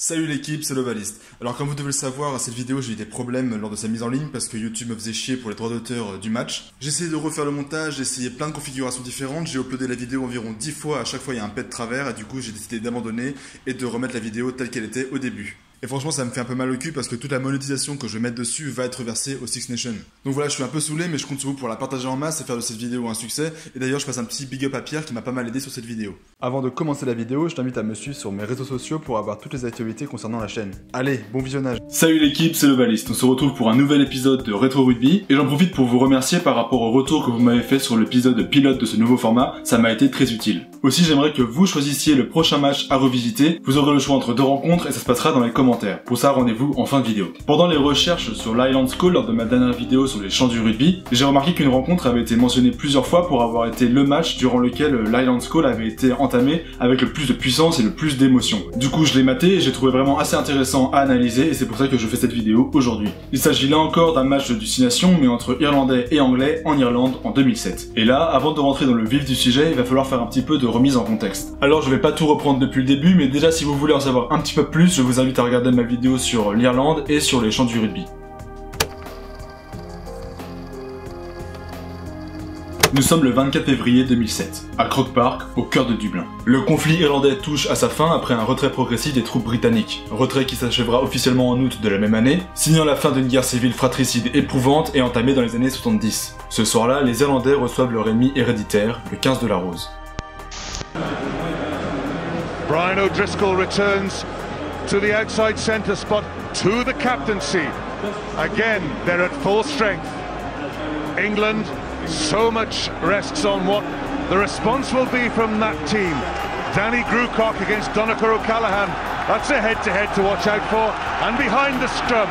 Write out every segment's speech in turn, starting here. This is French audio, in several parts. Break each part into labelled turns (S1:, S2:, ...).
S1: Salut l'équipe, c'est Lovalist. Alors comme vous devez le savoir, à cette vidéo j'ai eu des problèmes lors de sa mise en ligne parce que YouTube me faisait chier pour les droits d'auteur du match. J'ai essayé de refaire le montage, j'ai essayé plein de configurations différentes, j'ai uploadé la vidéo environ 10 fois, à chaque fois il y a un pet de travers et du coup j'ai décidé d'abandonner et de remettre la vidéo telle qu'elle était au début. Et franchement ça me fait un peu mal au cul parce que toute la monétisation que je vais mettre dessus va être versée au Six Nations. Donc voilà, je suis un peu saoulé mais je compte sur vous pour la partager en masse et faire de cette vidéo un succès. Et d'ailleurs je passe un petit big up à Pierre qui m'a pas mal aidé sur cette vidéo. Avant de commencer la vidéo, je t'invite à me suivre sur mes réseaux sociaux pour avoir toutes les actualités concernant la chaîne. Allez, bon visionnage.
S2: Salut l'équipe, c'est Lovalist. On se retrouve pour un nouvel épisode de Retro Rugby et j'en profite pour vous remercier par rapport au retour que vous m'avez fait sur l'épisode pilote de ce nouveau format, ça m'a été très utile. Aussi j'aimerais que vous choisissiez le prochain match à revisiter, vous aurez le choix entre deux rencontres et ça se passera dans les commentaires. Pour ça, rendez-vous en fin de vidéo. Pendant les recherches sur l'Highland School lors de ma dernière vidéo sur les champs du rugby, j'ai remarqué qu'une rencontre avait été mentionnée plusieurs fois pour avoir été le match durant lequel l'Highland School avait été entamé avec le plus de puissance et le plus d'émotion. Du coup je l'ai maté et j'ai trouvé vraiment assez intéressant à analyser et c'est pour ça que je fais cette vidéo aujourd'hui. Il s'agit là encore d'un match de destination mais entre Irlandais et Anglais en Irlande en 2007. Et là, avant de rentrer dans le vif du sujet, il va falloir faire un petit peu de remise en contexte. Alors je vais pas tout reprendre depuis le début, mais déjà si vous voulez en savoir un petit peu plus, je vous invite à regarder ma vidéo sur l'Irlande et sur les champs du rugby. Nous sommes le 24 février 2007, à Croke Park, au cœur de Dublin. Le conflit irlandais touche à sa fin après un retrait progressif des troupes britanniques, retrait qui s'achèvera officiellement en août de la même année, signant la fin d'une guerre civile fratricide éprouvante et entamée dans les années 70. Ce soir-là, les Irlandais reçoivent leur ennemi héréditaire, le 15 de la Rose.
S3: Brian O'Driscoll returns to the outside centre spot, to the captaincy. Again, they're at full strength. England, so much rests on what the response will be from that team. Danny Grewcock against Donnachar O'Callaghan. That's a head-to-head to watch out for. And behind the scrum.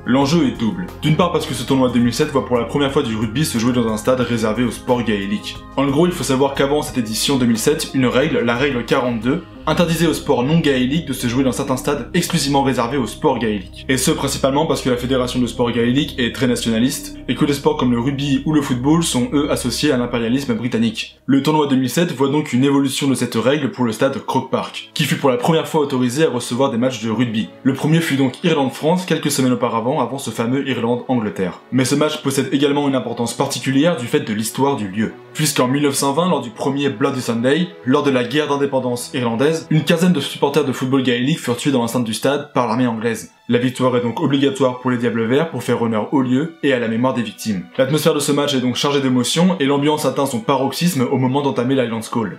S2: L'enjeu est double. D'une part parce que ce tournoi 2007 voit pour la première fois du rugby se jouer dans un stade réservé au sport gaélique. En gros, il faut savoir qu'avant cette édition 2007, une règle, la règle 42, interdisait au sport non gaélique de se jouer dans certains stades exclusivement réservés au sport gaélique. Et ce principalement parce que la fédération de sport gaélique est très nationaliste, et que les sports comme le rugby ou le football sont eux associés à l'impérialisme britannique. Le tournoi 2007 voit donc une évolution de cette règle pour le stade Croke Park, qui fut pour la première fois autorisé à recevoir des matchs de rugby. Le premier fut donc Irlande-France quelques semaines auparavant, avant ce fameux Irlande-Angleterre. Mais ce match possède également une importance particulière du fait de l'histoire du lieu. Puisqu'en 1920, lors du premier Bloody Sunday, lors de la guerre d'indépendance irlandaise, une quinzaine de supporters de football gaélique furent tués dans l'enceinte du stade par l'armée anglaise. La victoire est donc obligatoire pour les Diables Verts pour faire honneur au lieu et à la mémoire des victimes. L'atmosphère de ce match est donc chargée d'émotions et l'ambiance atteint son paroxysme au moment d'entamer l'Highland School.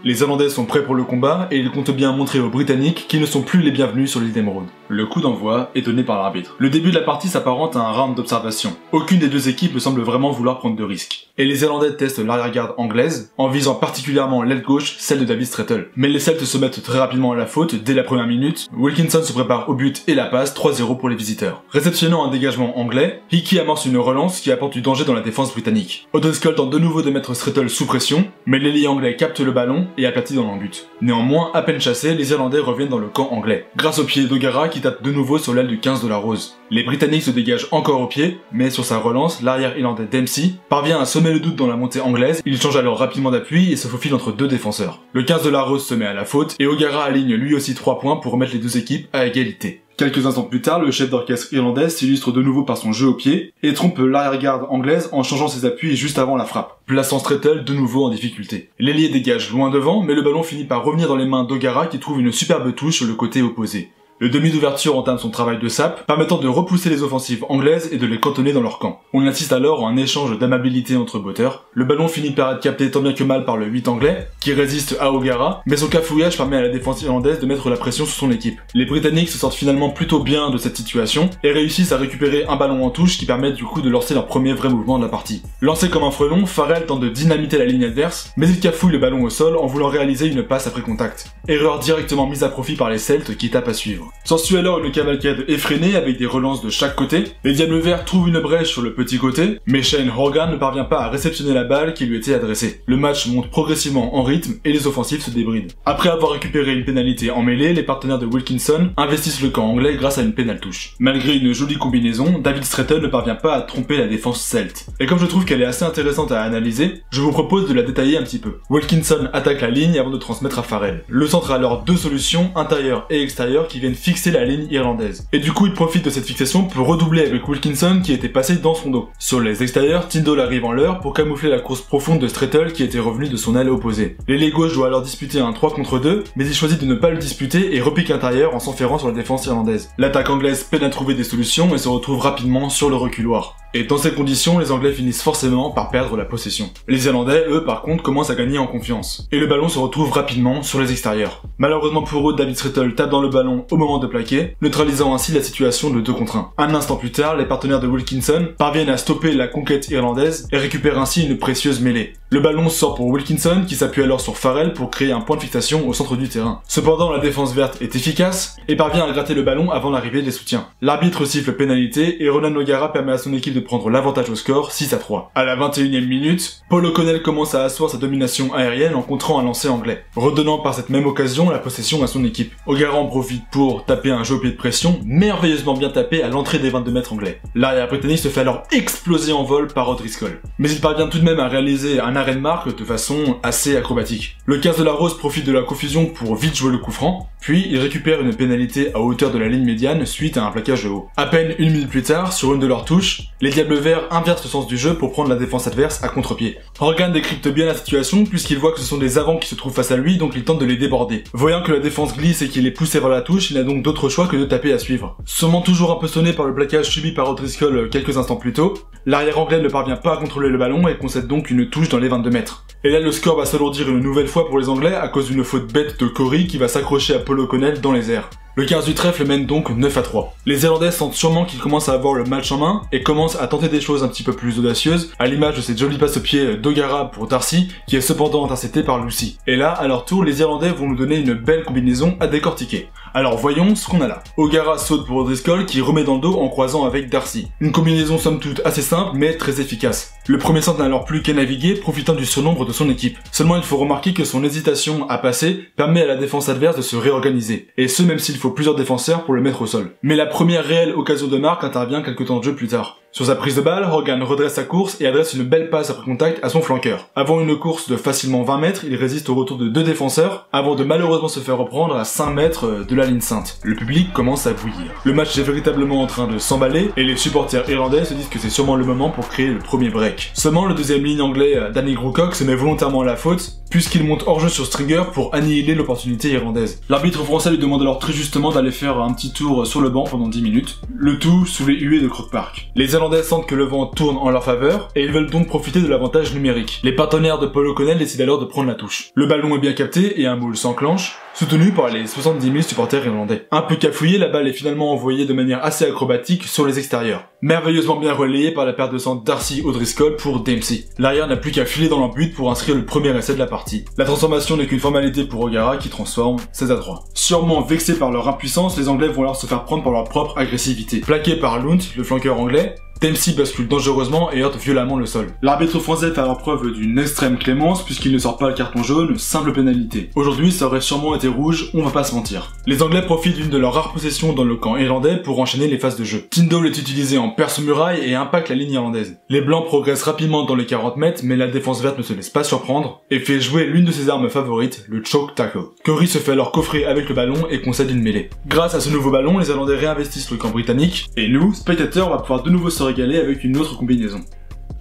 S2: Les Irlandais sont prêts pour le combat et ils comptent bien montrer aux Britanniques qu'ils ne sont plus les bienvenus sur l'île d'Émeraude. Le coup d'envoi est donné par l'arbitre. Le début de la partie s'apparente à un round d'observation. Aucune des deux équipes ne semble vraiment vouloir prendre de risques. Et les Irlandais testent l'arrière-garde anglaise, en visant particulièrement l'aile gauche, celle de David Strettle. Mais les Celtes se mettent très rapidement à la faute dès la première minute. Wilkinson se prépare au but et la passe, 3-0 pour les visiteurs. Réceptionnant un dégagement anglais, Hickey amorce une relance qui apporte du danger dans la défense britannique. O'Driscoll tente de nouveau de mettre Strettle sous pression, mais l'ailier anglais capte le ballon et aplatit dans l'embut. Néanmoins, à peine chassés, les Irlandais reviennent dans le camp anglais, grâce au pied d'O'Gara qui tape de nouveau sur l'aile du 15 de la Rose. Les Britanniques se dégagent encore au pied, mais sur sa relance, l'arrière irlandais Dempsey parvient à semer le doute dans la montée anglaise, il change alors rapidement d'appui et se faufile entre deux défenseurs. Le 15 de la Rose se met à la faute et O'Gara aligne lui aussi 3 points pour remettre les deux équipes à égalité. Quelques instants plus tard, le chef d'orchestre irlandais s'illustre de nouveau par son jeu au pied et trompe l'arrière-garde anglaise en changeant ses appuis juste avant la frappe, plaçant Strettle de nouveau en difficulté. L'ailier dégage loin devant, mais le ballon finit par revenir dans les mains d'O'Gara qui trouve une superbe touche sur le côté opposé. Le demi d'ouverture entame son travail de sape, permettant de repousser les offensives anglaises et de les cantonner dans leur camp. On assiste alors à un échange d'amabilité entre botteurs. Le ballon finit par être capté tant bien que mal par le 8 anglais, qui résiste à O'Gara, mais son cafouillage permet à la défense irlandaise de mettre la pression sur son équipe. Les Britanniques se sortent finalement plutôt bien de cette situation, et réussissent à récupérer un ballon en touche qui permet du coup de lancer leur premier vrai mouvement de la partie. Lancé comme un frelon, Farrell tente de dynamiter la ligne adverse, mais il cafouille le ballon au sol en voulant réaliser une passe après contact. Erreur directement mise à profit par les Celtes qui tapent à suivre. S'ensuit alors une cavalcade effrénée avec des relances de chaque côté. Les Diables Verts trouvent une brèche sur le petit côté, mais Shane Horgan ne parvient pas à réceptionner la balle qui lui était adressée. Le match monte progressivement en rythme et les offensives se débrident. Après avoir récupéré une pénalité en mêlée, les partenaires de Wilkinson investissent le camp anglais grâce à une pénale touche. Malgré une jolie combinaison, David Stretton ne parvient pas à tromper la défense celte. Et comme je trouve qu'elle est assez intéressante à analyser, je vous propose de la détailler un petit peu. Wilkinson attaque la ligne avant de transmettre à Farrell. Le centre a alors deux solutions, intérieure et extérieure, qui viennent fixer la ligne irlandaise. Et du coup, il profite de cette fixation pour redoubler avec Wilkinson qui était passé dans son dos. Sur les extérieurs, Tyndall arrive en leurre pour camoufler la course profonde de Stretton qui était revenu de son aile opposée. L'ailier gauche doit alors disputer un 3 contre 2, mais il choisit de ne pas le disputer et repique intérieur en s'enferrant sur la défense irlandaise. L'attaque anglaise peine à trouver des solutions et se retrouve rapidement sur le reculoir. Et dans ces conditions, les Anglais finissent forcément par perdre la possession. Les Irlandais, eux, par contre, commencent à gagner en confiance. Et le ballon se retrouve rapidement sur les extérieurs. Malheureusement pour eux, David Stretton tape dans le ballon au moment de plaquer, neutralisant ainsi la situation de 2 contre 1. Un instant plus tard, les partenaires de Wilkinson parviennent à stopper la conquête irlandaise et récupèrent ainsi une précieuse mêlée. Le ballon sort pour Wilkinson qui s'appuie alors sur Farrell pour créer un point de fixation au centre du terrain. Cependant, la défense verte est efficace et parvient à gratter le ballon avant l'arrivée des soutiens. L'arbitre siffle pénalité et Ronan O'Gara permet à son équipe de prendre l'avantage au score 6-3. À la 21e minute, Paul O'Connell commence à asseoir sa domination aérienne en contrant un lancer anglais, redonnant par cette même occasion la possession à son équipe. O'Gara en profite pour taper un jeu au pied de pression, merveilleusement bien tapé à l'entrée des 22 mètres anglais. L'arrière britannique se fait alors exploser en vol par O'Driscoll. Mais il parvient tout de même à réaliser un arrêt de marque de façon assez acrobatique. Le 15 de la Rose profite de la confusion pour vite jouer le coup franc, puis il récupère une pénalité à hauteur de la ligne médiane suite à un plaquage haut. À peine une minute plus tard, sur une de leurs touches, les Diables Verts inversent le sens du jeu pour prendre la défense adverse à contre-pied. Horgan décrypte bien la situation puisqu'il voit que ce sont des avants qui se trouvent face à lui, donc il tente de les déborder. Voyant que la défense glisse et qu'il est poussé vers la touche, il n'a donc d'autre choix que de taper à suivre. Sûrement toujours un peu sonné par le plaquage subi par O'Driscoll quelques instants plus tôt, l'arrière anglais ne parvient pas à contrôler le ballon et concède donc une touche dans les 22 mètres. Et là le score va s'alourdir une nouvelle fois pour les Anglais à cause d'une faute bête de Corey qui va s'accrocher à Paul O'Connell dans les airs. Le 15 du trèfle mène donc 9-3. Les Irlandais sentent sûrement qu'ils commencent à avoir le match en main et commencent à tenter des choses un petit peu plus audacieuses, à l'image de cette jolie passe au pied d'O'Gara pour Darcy, qui est cependant interceptée par Lucy. Et là, à leur tour, les Irlandais vont nous donner une belle combinaison à décortiquer. Alors voyons ce qu'on a là. O'Gara saute pour O'Driscoll qui remet dans le dos en croisant avec Darcy. Une combinaison somme toute assez simple mais très efficace. Le premier centre n'a alors plus qu'à naviguer, profitant du surnombre de son équipe. Seulement il faut remarquer que son hésitation à passer permet à la défense adverse de se réorganiser, et ce même s'il faut plusieurs défenseurs pour le mettre au sol. Mais la première réelle occasion de marque intervient quelques temps de jeu plus tard. Sur sa prise de balle, Horgan redresse sa course et adresse une belle passe après contact à son flanqueur. Avant une course de facilement 20 mètres, il résiste au retour de 2 défenseurs, avant de malheureusement se faire reprendre à 5 mètres de la ligne sainte. Le public commence à bouillir. Le match est véritablement en train de s'emballer, et les supporters irlandais se disent que c'est sûrement le moment pour créer le premier break. Seulement, le deuxième ligne anglais, Danny Groocock, se met volontairement à la faute, puisqu'il monte hors jeu sur Stringer pour annihiler l'opportunité irlandaise. L'arbitre français lui demande alors très justement d'aller faire un petit tour sur le banc pendant 10 minutes, le tout sous les huées de Croke Park. Les Irlandais sentent que le vent tourne en leur faveur, et ils veulent donc profiter de l'avantage numérique. Les partenaires de Paul O'Connell décident alors de prendre la touche. Le ballon est bien capté et un moule s'enclenche, soutenu par les 70 000 supporters irlandais. Un peu cafouillé, la balle est finalement envoyée de manière assez acrobatique sur les extérieurs. Merveilleusement bien relayée par la paire de centre Darcy O'Driscoll pour Dempsey. L'arrière n'a plus qu'à filer dans leur but pour inscrire le premier essai de la partie. La transformation n'est qu'une formalité pour O'Gara qui transforme 16-3. Sûrement vexés par leur impuissance, les Anglais vont alors se faire prendre par leur propre agressivité. Plaqué par Lunt, le flanqueur anglais, Dempsey bascule dangereusement et heurte violemment le sol. L'arbitre français fait alors preuve d'une extrême clémence puisqu'il ne sort pas le carton jaune, simple pénalité. Aujourd'hui, ça aurait sûrement été rouge, on va pas se mentir. Les Anglais profitent d'une de leurs rares possessions dans le camp irlandais pour enchaîner les phases de jeu. Tyndall est utilisé en perce-muraille et impacte la ligne irlandaise. Les Blancs progressent rapidement dans les 40 mètres, mais la défense verte ne se laisse pas surprendre et fait jouer l'une de ses armes favorites, le choke tackle. Corey se fait alors coffrer avec le ballon et concède une mêlée. Grâce à ce nouveau ballon, les Irlandais réinvestissent le camp britannique et nous, spectateurs, on va pouvoir de nouveau se régaler avec une autre combinaison.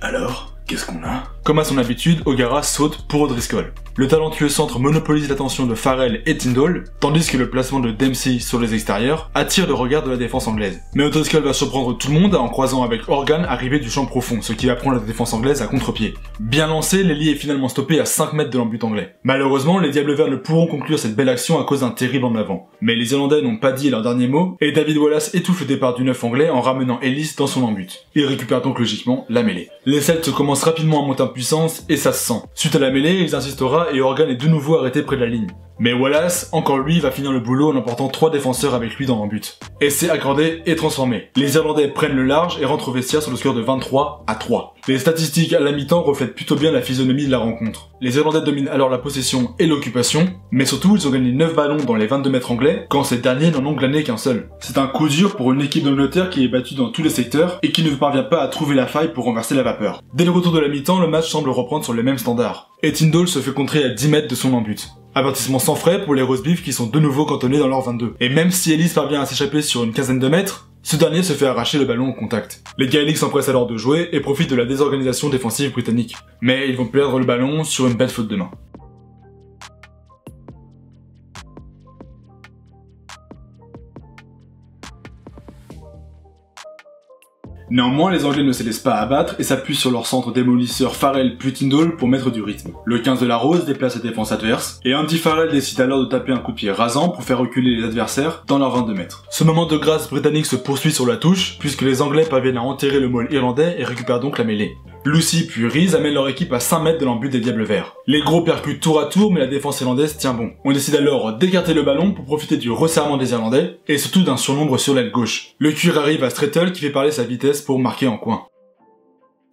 S2: Alors, qu'est-ce qu'on a ? Comme à son habitude, O'Gara saute pour O'Driscoll. Le talentueux centre monopolise l'attention de Farrell et Tyndall, tandis que le placement de Dempsey sur les extérieurs attire le regard de la défense anglaise. Mais O'Driscoll va surprendre tout le monde en croisant avec Horgan arrivé du champ profond, ce qui va prendre la défense anglaise à contre-pied. Bien lancé, l'ailier est finalement stoppé à 5 mètres de l'embut anglais. Malheureusement, les Diables Verts ne pourront conclure cette belle action à cause d'un terrible en avant. Mais les Irlandais n'ont pas dit leur dernier mot, et David Wallace étouffe le départ du 9 anglais en ramenant Ellis dans son embut. Il récupère donc logiquement la mêlée. Les Celtes commencent rapidement à monter en puissance, et ça se sent. Suite à la mêlée, ils insistera et Horgan est de nouveau arrêté près de la ligne. Mais Wallace, encore lui, va finir le boulot en emportant 3 défenseurs avec lui dans l'embut. Essai accordé et transformé. Les Irlandais prennent le large et rentrent au vestiaire sur le score de 23-3. Les statistiques à la mi-temps reflètent plutôt bien la physionomie de la rencontre. Les Irlandais dominent alors la possession et l'occupation, mais surtout ils ont gagné 9 ballons dans les 22 mètres anglais, quand ces derniers n'en ont glané qu'un seul. C'est un coup dur pour une équipe d'Angleterre qui est battue dans tous les secteurs et qui ne parvient pas à trouver la faille pour renverser la vapeur. Dès le retour de la mi-temps, le match semble reprendre sur les mêmes standards. Et Tyndall se fait contrer à 10 mètres de son embut. Avertissement sans frais pour les Roastbeef qui sont de nouveau cantonnés dans leur 22. Et même si Ellis parvient à s'échapper sur une quinzaine de mètres, ce dernier se fait arracher le ballon au contact. Les Gaéliques s'empressent alors de jouer et profitent de la désorganisation défensive britannique. Mais ils vont perdre le ballon sur une belle faute de main. Néanmoins, les Anglais ne se laissent pas abattre et s'appuient sur leur centre démolisseur Farrell puis Tyndall pour mettre du rythme. Le 15 de la Rose déplace la défense adverse, et Andy Farrell décide alors de taper un coup de pied rasant pour faire reculer les adversaires dans leurs 22 mètres. Ce moment de grâce britannique se poursuit sur la touche, puisque les Anglais parviennent à enterrer le maul irlandais et récupèrent donc la mêlée. Lucy puis Rees amènent leur équipe à 5 mètres de l'embut des Diables Verts. Les gros percutent tour à tour, mais la défense irlandaise tient bon. On décide alors d'écarter le ballon pour profiter du resserrement des Irlandais, et surtout d'un surnombre sur l'aile gauche. Le cuir arrive à Strettle qui fait parler sa vitesse pour marquer en coin.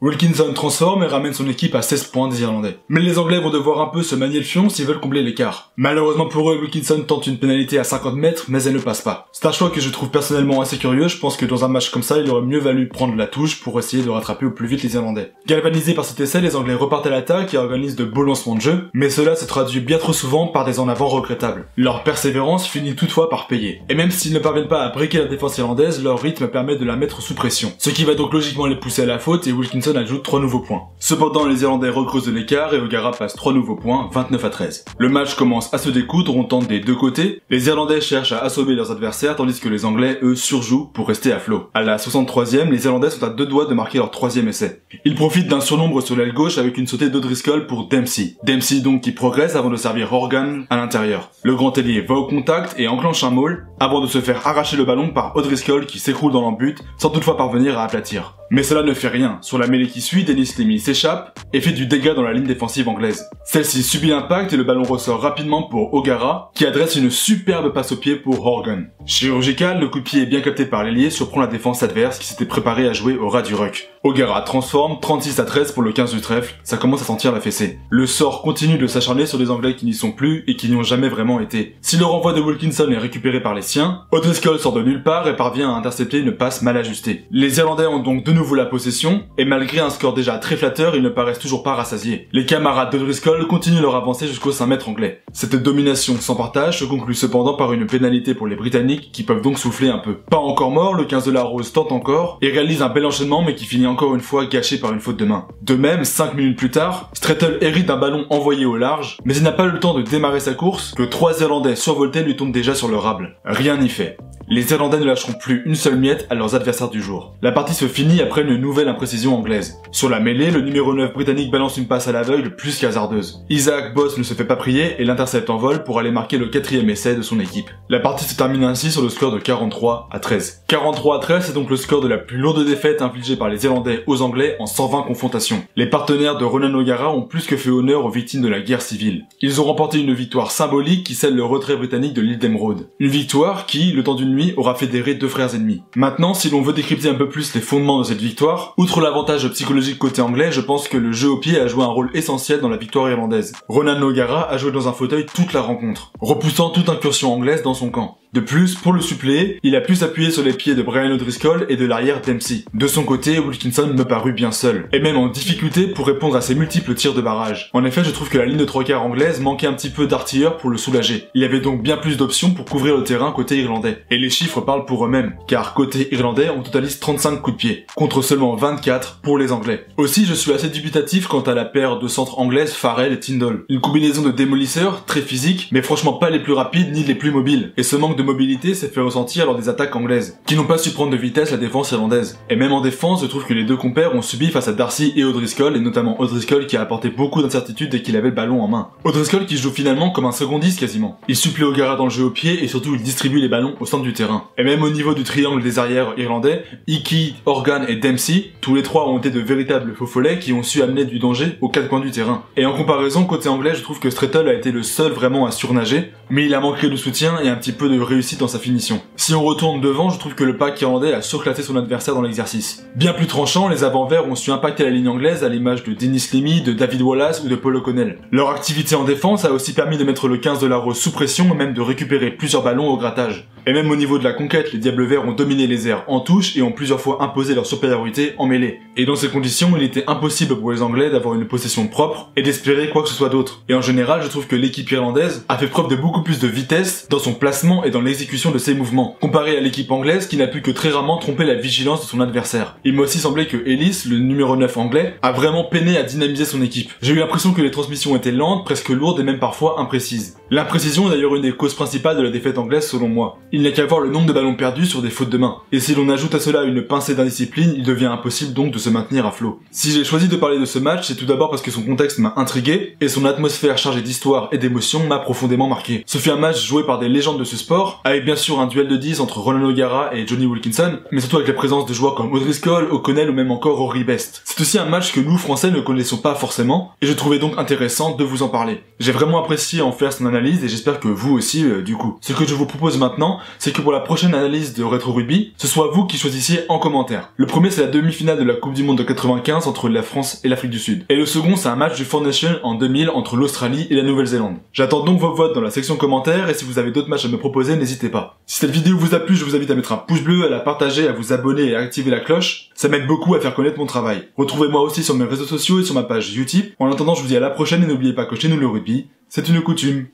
S2: Wilkinson transforme et ramène son équipe à 16 points des Irlandais. Mais les Anglais vont devoir un peu se manier le fion s'ils veulent combler l'écart. Malheureusement pour eux, Wilkinson tente une pénalité à 50 mètres, mais elle ne passe pas. C'est un choix que je trouve personnellement assez curieux, je pense que dans un match comme ça, il aurait mieux valu prendre la touche pour essayer de rattraper au plus vite les Irlandais. Galvanisés par cet essai, les Anglais repartent à l'attaque et organisent de beaux lancements de jeu, mais cela se traduit bien trop souvent par des en avant regrettables. Leur persévérance finit toutefois par payer. Et même s'ils ne parviennent pas à briquer la défense irlandaise, leur rythme permet de la mettre sous pression. Ce qui va donc logiquement les pousser à la faute et Wilkinson ajoute 3 nouveaux points. Cependant, les Irlandais recreusent de l'écart et O'Gara passe 3 nouveaux points, 29-13. Le match commence à se découdre, on tente des deux côtés. Les Irlandais cherchent à assommer leurs adversaires tandis que les Anglais, eux, surjouent pour rester à flot. À la 63e, les Irlandais sont à 2 doigts de marquer leur 3e essai. Ils profitent d'un surnombre sur l'aile gauche avec une sautée d'Odriscoll pour Dempsey. Dempsey donc qui progresse avant de servir Horgan à l'intérieur. Le grand ailier va au contact et enclenche un maul avant de se faire arracher le ballon par O'Driscoll qui s'écroule dans l'embut sans toutefois parvenir à aplatir. Mais cela ne fait rien. Sur la mêlée qui suit, Dennis Lemmy s'échappe et fait du dégât dans la ligne défensive anglaise. Celle-ci subit l'impact et le ballon ressort rapidement pour O'Gara, qui adresse une superbe passe au pied pour Horgan. Chirurgical, le coup de pied bien capté par l'ailier surprend la défense adverse qui s'était préparée à jouer au ras du ruck. O'Gara transforme 36-13 pour le 15 du trèfle, ça commence à sentir la fessée. Le sort continue de s'acharner sur les Anglais qui n'y sont plus et qui n'y ont jamais vraiment été. Si le renvoi de Wilkinson est récupéré par les siens, O'Driscoll sort de nulle part et parvient à intercepter une passe mal ajustée. Les Irlandais ont donc de nouveau la possession, et malgré un score déjà très flatteur, ils ne paraissent toujours pas rassasiés. Les camarades d'Odriscoll continuent leur avancée jusqu'au 5 mètres anglais. Cette domination sans partage se conclut cependant par une pénalité pour les Britanniques qui peuvent donc souffler un peu. Pas encore mort, le 15 de la Rose tente encore et réalise un bel enchaînement mais qui finit encore une fois gâché par une faute de main. De même, 5 minutes plus tard, Strettle hérite d'un ballon envoyé au large, mais il n'a pas eu le temps de démarrer sa course que 3 Irlandais survoltés lui tombent déjà sur le rable. Rien n'y fait. Les Irlandais ne lâcheront plus une seule miette à leurs adversaires du jour. La partie se finit après une nouvelle imprécision anglaise. Sur la mêlée, le numéro 9 britannique balance une passe à l'aveugle plus qu'hasardeuse. Isaac Boss ne se fait pas prier et l'intercepte en vol pour aller marquer le 4e essai de son équipe. La partie se termine ainsi sur le score de 43-13. 43-13 c'est donc le score de la plus lourde défaite infligée par les Irlandais aux Anglais en 120 confrontations. Les partenaires de Ronan O'Gara ont plus que fait honneur aux victimes de la guerre civile. Ils ont remporté une victoire symbolique qui scelle le retrait britannique de l'île d'Emeraude. Une victoire qui, le temps d'une nuit, aura fédéré 2 frères ennemis. Maintenant, si l'on veut décrypter un peu plus les fondements de cette victoire, outre l'avantage psychologique côté anglais, je pense que le jeu au pied a joué un rôle essentiel dans la victoire irlandaise. Ronan O'Gara a joué dans un fauteuil toute la rencontre, repoussant toute incursion anglaise dans son camp. De plus, pour le suppléer, il a pu s'appuyer sur les pieds de Brian O'Driscoll et de l'arrière Dempsey. De son côté, Wilkinson me parut bien seul, et même en difficulté pour répondre à ses multiples tirs de barrage. En effet, je trouve que la ligne de 3/4 anglaise manquait un petit peu d'artilleurs pour le soulager. Il y avait donc bien plus d'options pour couvrir le terrain côté irlandais. Et les chiffres parlent pour eux-mêmes, car côté irlandais, on totalise 35 coups de pied, contre seulement 24 pour les anglais. Aussi, je suis assez dubitatif quant à la paire de centres anglaises Farrell et Tyndall. Une combinaison de démolisseurs, très physiques, mais franchement pas les plus rapides ni les plus mobiles. Et ce manque de mobilité s'est fait ressentir lors des attaques anglaises, qui n'ont pas su prendre de vitesse la défense irlandaise. Et même en défense, je trouve que les deux compères ont subi face à Darcy et O'Driscoll, et notamment O'Driscoll qui a apporté beaucoup d'incertitudes dès qu'il avait le ballon en main. O'Driscoll qui joue finalement comme un secondiste quasiment. Il supplée O'Gara dans le jeu au pied et surtout il distribue les ballons au centre du terrain. Et même au niveau du triangle des arrières irlandais, Hickey, Organ et Dempsey, tous les trois ont été de véritables faux follets qui ont su amener du danger aux quatre coins du terrain. Et en comparaison, côté anglais, je trouve que Strettle a été le seul vraiment à surnager, mais il a manqué de soutien et un petit peu de réussite dans sa finition. Si on retourne devant, je trouve que le pack irlandais a surclassé son adversaire dans l'exercice. Bien plus tranchant, les avant-verts ont su impacter la ligne anglaise à l'image de Dennis Lemmy, de David Wallace ou de Paul O'Connell. Leur activité en défense a aussi permis de mettre le 15 de la Rose sous pression et même de récupérer plusieurs ballons au grattage. Et même au niveau de la conquête, les Diables Verts ont dominé les airs en touche et ont plusieurs fois imposé leur supériorité en mêlée. Et dans ces conditions, il était impossible pour les Anglais d'avoir une possession propre et d'espérer quoi que ce soit d'autre. Et en général, je trouve que l'équipe irlandaise a fait preuve de beaucoup plus de vitesse dans son placement et dans l'exécution de ses mouvements, comparé à l'équipe anglaise qui n'a pu que très rarement tromper la vigilance de son adversaire. Il m'a aussi semblé que Ellis, le numéro 9 anglais, a vraiment peiné à dynamiser son équipe. J'ai eu l'impression que les transmissions étaient lentes, presque lourdes et même parfois imprécises. L'imprécision est d'ailleurs une des causes principales de la défaite anglaise selon moi. Il n'y a qu'à voir le nombre de ballons perdus sur des fautes de main. Et si l'on ajoute à cela une pincée d'indiscipline, il devient impossible donc de se maintenir à flot. Si j'ai choisi de parler de ce match, c'est tout d'abord parce que son contexte m'a intrigué et son atmosphère chargée d'histoire et d'émotions m'a profondément marqué. Ce fut un match joué par des légendes de ce sport, avec bien sûr un duel de 10 entre Ronan O'Gara et Jonny Wilkinson, mais surtout avec la présence de joueurs comme O'Driscoll, O'Connell ou même encore Rory Best. C'est aussi un match que nous, Français, ne connaissons pas forcément, et je trouvais donc intéressant de vous en parler. J'ai vraiment apprécié en faire son analyse et j'espère que vous aussi, du coup. Ce que je vous propose maintenant, c'est que pour la prochaine analyse de Retro Rugby, ce soit vous qui choisissiez en commentaire. Le premier, c'est la demi-finale de la Coupe du Monde de 95 entre la France et l'Afrique du Sud. Et le second, c'est un match du Four Nations en 2000 entre l'Australie et la Nouvelle-Zélande. J'attends donc vos votes dans la section commentaires et si vous avez d'autres matchs à me proposer, n'hésitez pas. Si cette vidéo vous a plu, je vous invite à mettre un pouce bleu, à la partager, à vous abonner et à activer la cloche. Ça m'aide beaucoup à faire connaître mon travail. Retrouvez-moi aussi sur mes réseaux sociaux et sur ma page YouTube. En attendant, je vous dis à la prochaine et n'oubliez pas que chez nous le rugby, c'est une coutume.